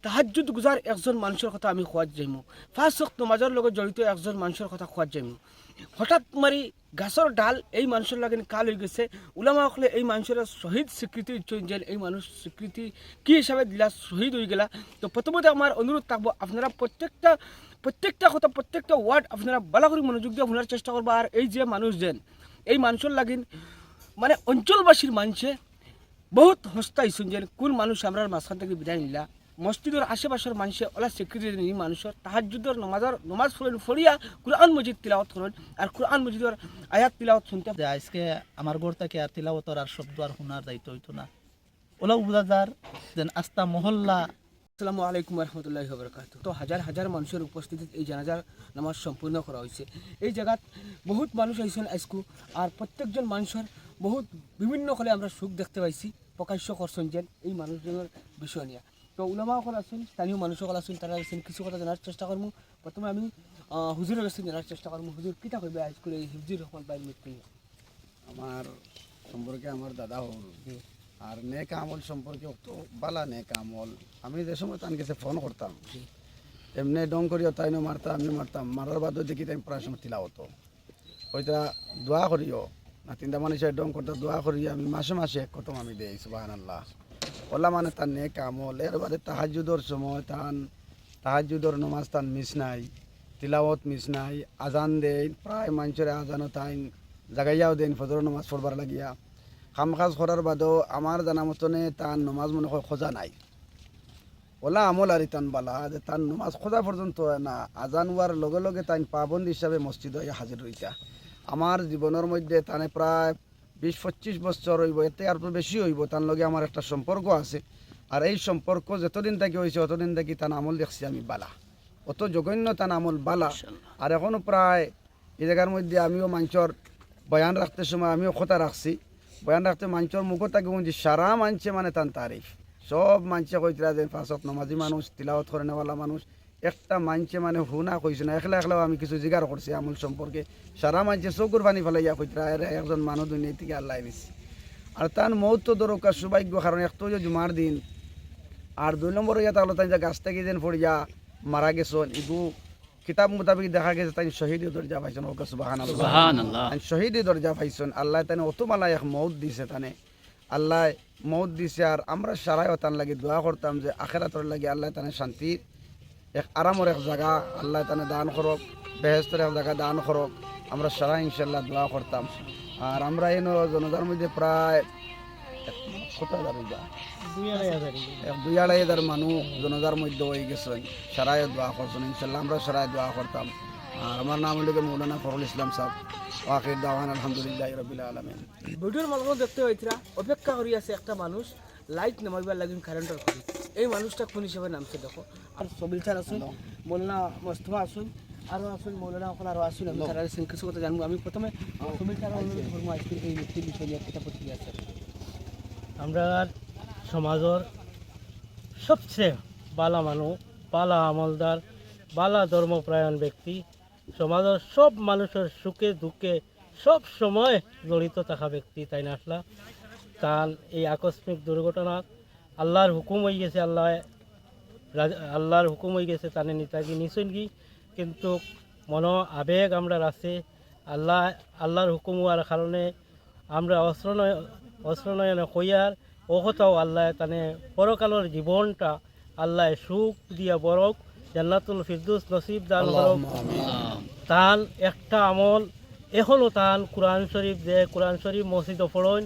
তাহাজ্জুদ গুজার একজন মানুষের কথা আমি খোয়াজ যাইমু, 5 ওয়াক্ত নামাজের লগত জড়িত একজন মানুষের কথা খোয়াজ যাইমু। হঠাৎ মারি গাছর ডাল এই মানুষের লাগে কাল হয়ে গেছে। উলামা হলে এই মানুষের শহীদ স্বীকৃতি দিচ্ছেন যে এই মানুষ স্বীকৃতি কী হিসাবে দিলা, শহীদ হয়ে গেলা। তো প্রথমত আমার অনুরোধ থাকবো আপনারা প্রত্যেকটা কথা প্রত্যেকটা ওয়ার্ড আপনারা ভালো করে মনোযোগ দিয়ে শোনার চেষ্টা করবো। আর এই যে মানুষ যেন এই মানুষের লাগিন মানে অঞ্চলবাসীর মানুষে বহুত হস্তা হয়েছেন যে কোন মানুষ আমরা মাঝখান থেকে বিদায় নিলা। মসজিদের আশেপাশের মানুষে ওলা স্বীকৃতি নিই মানুষের তাহাজ্জুদের নমাজ ফড়িয়া কুরআন মজিদ তিলাওয়াত করেন। আর কুরআন মজিদের আয়াত তিলাওয়াত শুনতে যে আজকে আমার ঘর থেকে আর তিলাওয়াতর আর শব্দ আর শোনার দায়িত্ব হইতো না। ওলা বুঝাদার যেন আস্তা মহল্লা। আসসালামু আলাইকুম রহমতুল্লাহি ওয়া বারাকাতুহু। তো হাজার হাজার মানুষের উপস্থিতিত এই জানাজার নামাজ সম্পূর্ণ করা হয়েছে। এই জায়গাত বহুত মানুষ আইসেন আজকু। আর প্রত্যেকজন মানুষের বহুত বিভিন্ন কলে আমরা সুখ দেখতে পাইছি, প্রকাশ্য করছেন যেন এই মানুষজনের বিষয় নিয়ে। তো উলামা সকল আছেন, স্থানীয় মানুষ সকল আছেন, তারা আছেন কিছু কথা জানার চেষ্টা করবো। প্রথমে আমি হুজুরের কাছে জানার চেষ্টা করবো। হুজুর কিতা করবে আজকুল এই হিফজুর রহমান ভাইয়ের মৃত্যু নিয়ে? আমার সম্পর্কে আমার দাদা হল আর নেক আমল সম্পর্কে তো বালা নেক আমল। আমি যে সময় তার কাছে ফোন করতাম এমনি ডং করিও তাই মারতাম, আমি মারতাম, মারার বাদও দেখি তাই প্রায় সময় তিলা হতো। ওইটা দোয়া করিও না, তিনটা মানুষের ডং করতে দোয়া করিও আমি মাসে মাসে এক খতম আমি দেই সুবহানাল্লাহ। ওলা মানে তার নেক আমল। এর বাদে তাহাজ্জুদর সময় তাহাজ্জুদর নমাজ তান মিস নাই, তিলাওয়াত মিস নাই, আজান দেয় প্রায় মানুষের আজানও তাই জাগাইয়াও দেন ফজর নমাজ পড়বার লাগিয়া। কাম কাজ করার বাদেও আমার জানা মতনে তার নমাজ মনে হয় খোঁজা নাই। ওলা আমল আর তান বালা যে তার নমাজ খোঁজা পর্যন্ত না, আজান হওয়ার লগে লগে তাই পাবন্দি হিসাবে মসজিদ হয়ে হাজির হইতা। আমার জীবনের মধ্যে তানে প্রায় 20-25 বছর হইব, এতে আর বেশি হইব। তার লগে আমার একটা সম্পর্ক আছে। আর এই সম্পর্ক যতদিন থেকে হয়েছে অতদিন থেকে তার আমল দেখছি আমি বালা, অত জঘন্য তার আমল বালা। আর এখনও প্রায় এই জায়গার মধ্যে আমিও মানুষের বয়ান রাখতে সময় আমিও কথা রাখছি। বয়ান রাখতে মানুষের মুখ থাকে বলছি সারা মানছে মানে তার তারিফ। সব মানছে কইতরা যে 5 ওয়াক্ত নমাজি মানুষ, তিলাওয়াত করে নেওয়ালা মানুষ। একটা মানছে মানে হুনা কইছে না, একলাও আমি কিছু জিজ্ঞাসা করছি আমল সম্পর্কে। সারা মানছে চকুর পানি ফেলাইয়া কইতরা এর একজন মানুষ দুনিয়া থেকে আল্লাহ নিছি। আর তার মৌত তো দরকার সৌভাগ্য, কারণ একটা যে জুমার দিন। আর 2 নম্বর ইয়া তাহলে তাই যে গাছ থেকে যেন পড়িয়া মারা গেছেন, এগু কিতাব মোতাবেক দেখা গেছে তাই শহীদ দরজা পাইছেন। ওকে সুবহানাল্লাহ, শহীদ দরজা পাইছেন। আল্লাহ তাই অত মালা এক মৌত দিছে, তানে আল্লাহ মৌত দিছে। আর আমরা সারাইও তান লাগি দোয়া করতাম যে আখেরাতর লাগি আল্লাহ তানে শান্তির এক আরামর এক জায়গা আল্লাহ তানে দান করক, বেহেস্তের এক জায়গা দান করক। আমরা সারা ইনশাল্লাহ দোয়া করতাম। আর আমরা এনো জনতার মধ্যে প্রায় কত হাজার 2-2.5 মানুষ জনতার মধ্যে হয়ে গেছেন, সারাই দোয়া করছেন। ইনশাল্লাহ আমরা সারাই দোয়া করতাম। আর আমার নাম হলো মৌলানা ফখরুল ইসলাম সাহেব। আখির দাওয়ান আলহামদুলিল্লাহ রাব্বিল আলামিন। ভিডিওর মাধ্যমে দেখতে পাইছিরা অপেক্ষা করি আছে একটা মানুষ লাইট নামাইবার লাগিন কারেন্টের খুঁড়ি। এই মানুষটা কোন হিসাবে নামছে দেখো। আর সবিল স্যার আসুন, মৌলানা মোস্তফা আসুন, আরও আসুন, মৌলানা সকল আরও আসুন। আমি স্যার কিছু কথা জানবো। আমি প্রথমে সবিল স্যার অনুরোধ করবো আজকের এই ব্যক্তির বিষয় নিয়ে একটা প্রতিক্রিয়া আছে। আমরা সমাজের সবচেয়ে বালা মানুষ, বালা আমলদার, বালা ধর্মপ্রায়ণ ব্যক্তি, সমাজের সব মানুষের সুখে দুঃখে সব সময় জড়িত থাকা ব্যক্তি তাই না আসলা। তার এই আকস্মিক দুর্ঘটনা আল্লাহর হুকুম হয়ে গেছে, আল্লাহর হুকুম হয়ে গেছে তানে নিতাগি নিশুনগি। কিন্তু মনো আবেগ আমরা আছে আল্লাহর হুকুম হওয়ার কারণে আমরা অস্ত্রনয়নে কইয়ার ও কথাও আল্লাহ তানে পরকালের জীবনটা আল্লাহ সুখ দিয়া বরক, জান্নাতুল ফিরদৌস নসিব দান বরক। তান একটা আমল এখনও তান কোরআন শরীফ যে কোরআন শরীফ মসজিদও পড়েন,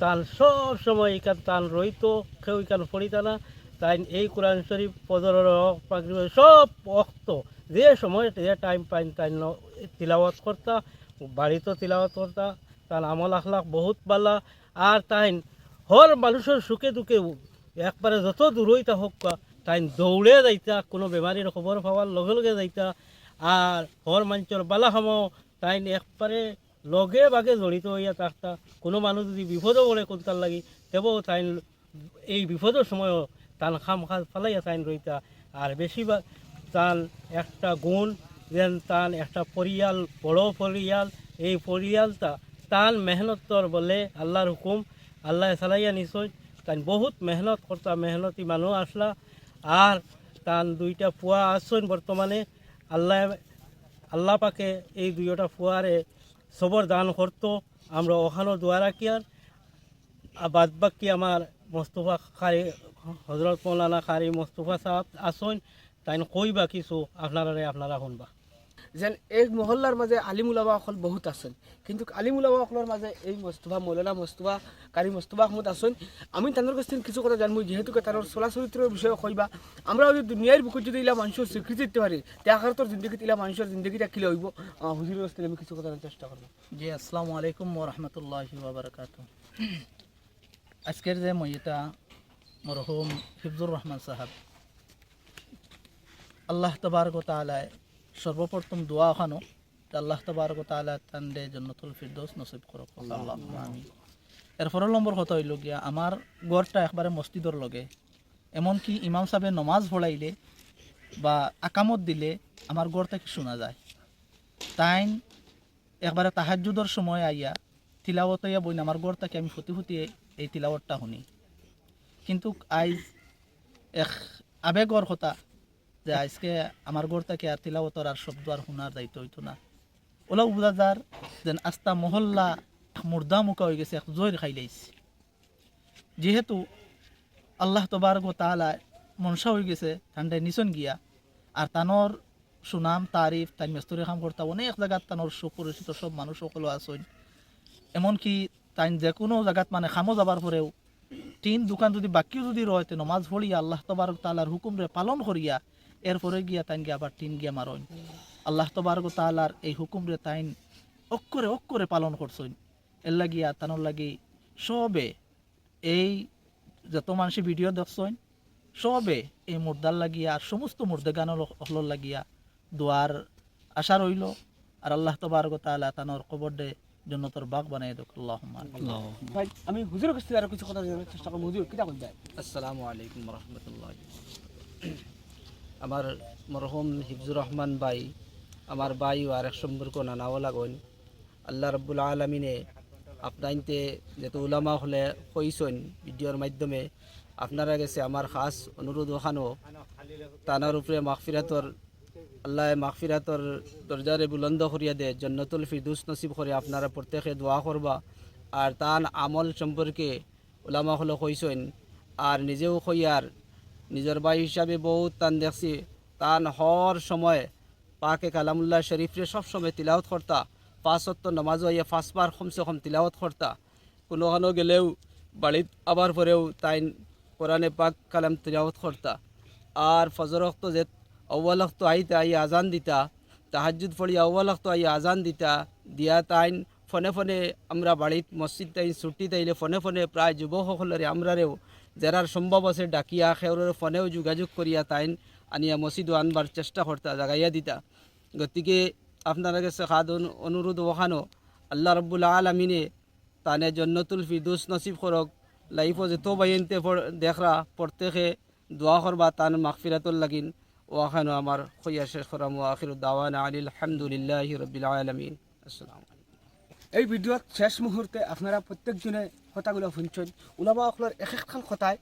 তান সব সময় এখান তান রইত, কেউ এখান পড়িতা না। তাই এই কোরআন শরীফ পদরের সব অক্ত যে সময় যে টাইম পাইন তাই তিলাওয়াত করতা, বাড়িতেও তিলাওয়াত করতা। তার আমল আখলাক বহুত বালা। আর তাই হর মানুষের সুখে দুঃখে একবারে যত দূরইতা হোক তাই দৌড়ে যাইতা, কোনো বেমারির খবর পাওয়ার লগে লগে যাইতা। আর হর মানুষের বালা সময় তাই একবারে লগে বাগে জড়িত হইয়া থাকতা। কোনো মানুষ যদি বিপদও পড়ে কোনটার লাগি তেও তাই এই বিপদের সময়ও তান খাম খাজ ফালাইয়া তাই রইতা। আর বেশিরভাগ তান একটা গুণ যেন তান একটা পরিয়াল, বড় পরিয়াল, এই পরিয়ালটা তান মেহনতর বলে আল্লাহর হুকুম আল্লাহ চালাইয়া নিশ্চয় তাই বহুত মেহনত করতা, মেহনতি মানুষ আসলা। আর তান দুইটা ফুয়া আসছেন বর্তমানে আল্লাহ পাকে এই দুইটা ফুয়ারে সবর দান করতো আমরা ওখানেও দোয়া রাখি আর বাদ বাকি আমার মোস্তফা খারি হজরত মৌলানা খারি মোস্তফা সাহেব আসুন তাই কইবা কিছু আপনারা শুনবা। যেন এই মহল্লার মাঝে আলিম উলামা অকল বহুত আছেন, কিন্তু আলিম উলামা অকলের মাঝে এই মোস্তফা মৌলানা মোস্তফা কারি মোস্তফা আহমদ আছেন। আমি তাদের কাছ থেকে কিছু কথা জানবো, যেহেতু তার চলা চরিত্রের বিষয়ে কইবা। আমরা যদি দুনিয়ার বুকুত যদি ইলা মানুষের স্বীকৃতি দিতে পারি, তাহার তোর জিন্দগিতে ইলা মানুষের জিন্দগিটা কিলে হইব। হুজুরের কাছ থেকে আমি কিছু কথা জানার চেষ্টা করবো। জি, আসসালামু আলাইকুম ওয়া রাহমাতুল্লাহি ওয়া বারাকাতুহু। আজকের যে মইতা মরহুম হিফজুর রহমান সাহেব, আল্লাহ তাবারক ওয়া তাআলা সর্বপ্রথম দোয়া খানো আল্লাহ তাবারক ওয়া তাআলা তান্ডে জান্নাতুল ফিরদৌস নসিব করুক, আল্লাহুম্মা আমিন। এরপর নম্বর কথা হইল গিয়া আমার গড়টা একবারে মসজিদর লগে, এমনকি ইমাম সাহেবের নমাজ পড়াইলে বা আকামত দিলে আমার গড়টা কি শোনা যায়। তাইন একবারে তাহাজ্জুদর সময় আইয়া তিলাওয়াত হইয়া বইন আমার গড়টাকে আমি ফুটি ফুটিয়ে এই তিলাওয়াতটা শুনি। কিন্তু আইজ এক আবেগর কথা যে আজকে আমার গড়টাকে আর তিলাওয়াতর আর শব্দ আর শোনার দায়িত্ব হইতো না। ওলা উবাজার যেন আস্তা মহল্লা মুর্দা মুখা হয়ে গেছে, এক জয়ের খাইলাইছে। যেহেতু আল্লাহ তবারক ওয়া তাআলা মনসা হয়ে গেছে ঠান্ডায় নিচন গিয়া, আর তানোর সুনাম তারিফ তাই মেস্তরি কাম করতে অনেক জায়গাত তানোর সুপরিচিত সব মানুষ সকলও আসেন। এমনকি তাই যে কোনো জায়গাত মানে খামো যাবার পরেও টিন দোকান যদি বাকিও যদি রয়েছে নমাজ পড়িয়া আল্লাহ তবারক তাআলার হুকুমরে পালন করিয়া এরপরে গিয়া তাইন গিয়া আবার টিন গিয়া মারন। আল্লাহ তবারক তাআলার এই হুকুমরে তাইন অক্ষরে অক্ষরে পালন করছেন। এর লাগিয়া তানোর লাগি সবে এই যত মানুষে ভিডিও দেখছেন সবে এই মুর্দার লাগিয়া আর সমস্ত মুর্দেগানোর হলর লাগিয়া দোয়ার আশা রইল। আর আল্লাহ তবারক তাআলা তানোর কবর দে জন্নতর বাগ বানাই দেখ। আল্লাহুম্মা আমিন। ভাই আমি হুজুরের কাছ থেকে আরো কিছু কথা জানার চেষ্টা করবো। হুজুর কিতা বলতে? আসসালামু আলাইকুম রহমতুল্লাহ। আমার মরহুম হিফজুর রহমান ভাই, আমার ভাই আর এক সম্পর্ক নানাও লাগন। আল্লাহ রব্বুল আলমিনে আপনাইতে যেহেতু উলামা হলে কইসন ভিডিওর মাধ্যমে, আপনারা গেছে আমার খাস অনুরোধ ওখানো তানার উপরে মাগফিরাতর আল্লাহ মাগফিরাতর দরজারে বুলন্দ করিয়া দে, জান্নাতুল ফিরদৌস নসিব করে আপনারা প্রত্যেকে দোয়া করবা। আর তান আমল সম্পর্কে উলামা হলে কইসন, আর নিজেও কইয়ার নিজের ভাই হিসাবে বহুত তান দেখছি। তান হর সময় পাকে কালামুল্লাহ শরীফরে সবসময় তিলাওয়াত করতা, 5 ওয়াক্ত নামাজ হইয়া 5 বার কমসে কম তিলাওয়াত করতা। কোনোখানো গেলেও বাড়িত আবার পরেও তাই কোরআনে পাক কালাম তিলাওয়াত করতা। আর ফজর ওয়াক্ত যে আউয়াল ওয়াক্ত আইতে আই আজান দিতা, তাহাজ্জুদ পড়ি আউয়াল ওয়াক্ত আই আজান দিতা দিয়া তাইন ফোনে ফোনে আমরা বাড়িত মসজিদ তাই ছুটি তাইলে ফোনে ফোনে প্রায় যুবকসকলরে আমরারেও যারার সম্ভব আছে ডাকিয়া সেওরের ফোনেও যোগাযোগ করিয়া তাইন আনিয়া মসজিদও আনবার চেষ্টা করতা, জাগাইয়া দিতা। গতিকে আপনারা কাছে খাদ অনুরোধ ওখানো আল্লাহ রব্বুল আলমিনে তানে জান্নাতুল ফিরদৌস নসিব করক। লাইফও যেত বাইনতে দেখরা প্রত্যেকে দোয়া করবা তান মাগফিরাতুল লাগিন। ওখানো আমার খইয়া শেষ করাম। আখিরু দাওয়ানা আনিল হামদুলিল্লাহি রাব্বিল আলামিন। আসসালামু আলাইকুম। এই ভিডিওত শেষ মুহূর্তে আপনারা প্রত্যেকজনে কথাগুলো শুনছেন। উলামা অকলের এক একখান কথায়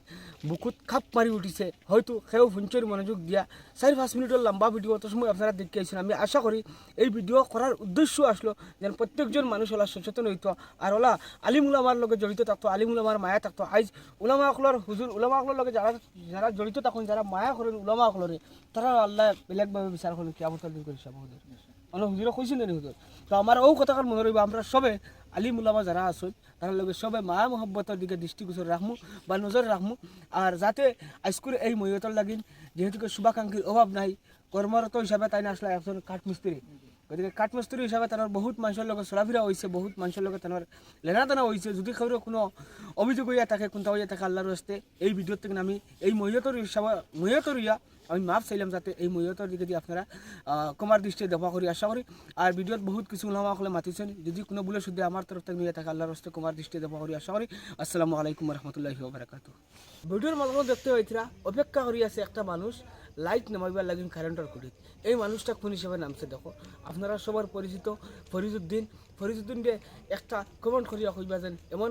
বুকুত খাপ মারি উঠিছে, হয়তো সেও শুনছেন মনোযোগ দিয়া। 4-5 মিনিটের লম্বা ভিডিও অত সময় আপনারা দেখে আইছেন। আমি আশা করি এই ভিডিও করার উদ্দেশ্য আসলো যেন প্রত্যেকজন মানুষ ওলা সচেতন হইতো, আর ওলা আলিম উলামার লগে জড়িত থাকতো, আলিম উলামার মায়া থাকতো। আইজ উলামা অকলের হুজুর উলামা অকলের লগে যারা যারা জড়িত থাকুন, যারা মায়া করেন উলামা অকলরে, তারা আল্লাহ বেলেগভাবে বিচার করেন কিয়ামতের দিন করে সব হুজুর অনেক হুজুরে কইছেন নি হুজুর। তো আমার ও কথাকার মনে রইব, আমরা সবে আলিম উলামা যারা আছেন তার লগে সবে মায়া মহব্বতের দিকে দৃষ্টিগোচর রাখমু বা নজর রাখমু। আর যাতে আজকের এই মহিয়তর লাগিন যেহেতু শুভাকাঙ্ক্ষীর অভাব নাই, কর্মরত হিসাবে তাই না আসলে একজন কাঠমিস্ত্রি। গতিকে কাঠমিস্ত্রি হিসাবে তার বহুত মানুষের লগত চলাফেরা হয়েছে, বহুত মানুষের লগত তার লেনাদেনা হয়েছে। যদি কারো কোনো অভিযোগ হইয়া থাকে, কোনটা হইয়া থাকে, আল্লাহর হস্তে এই ভিডিওর থেকে আমি এই মহিয়তর হিসাবে মহিয়তর ইয়া আমি মাফ চাইলাম, যাতে এই মহিয়তর দিকে দিয়ে আপনারা কমার দৃষ্টিতে দেখা করি আশা করি। আর ভিডিওত বহুত কিছু উলামা সকলে মাতিছেন, যদি কোনো বলে শুধু আমার তরফ থেকে নিয়ে থাকে আল্লাহর হস্তে কমার দৃষ্টিতে দেখা করি আশা করি। আসসালামু আলাইকুম রহমতুল্লাহি ওয়া বারাকাতুহু। ভিডিওর মাধ্যমে দেখতে হইতরা অপেক্ষা করি আছে একটা মানুষ লাইট নামাইবার লাগিন কারেন্টের খুঁটিত। এই মানুষটা কোন হিসেবে নামছে দেখো। আপনারা সবার পরিচিত ফরিজউদ্দিন। ফরিজউদ্দিনকে একটা কমেন্ট করিয়া কইবা যেন এমন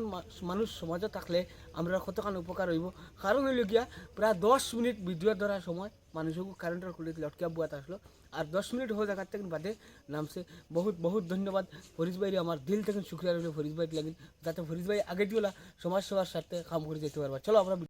মানুষ সমাজে থাকলে আমরা কতখানি উপকার হইব। কারণ হইল গিয়া প্রায় 10 মিনিট ভিডিও ধরার সময় মানুষকে কারেন্টের খুলে দিলে অটকে বুয়াত আসলো আর 10 মিনিট হয়ে জায়গার থেকে বাদে নামছে। বহুত বহুত ধন্যবাদ ফরিজ ভাইরে, আমার দিল থেকে শুক্রিয়া রইল ফরিজ ভাই লাগিন, যাতে ফরিজ ভাই আগে দিওলা সমাজ সেবার সাথে কাম করে যেতে পারবা। চলো আমরা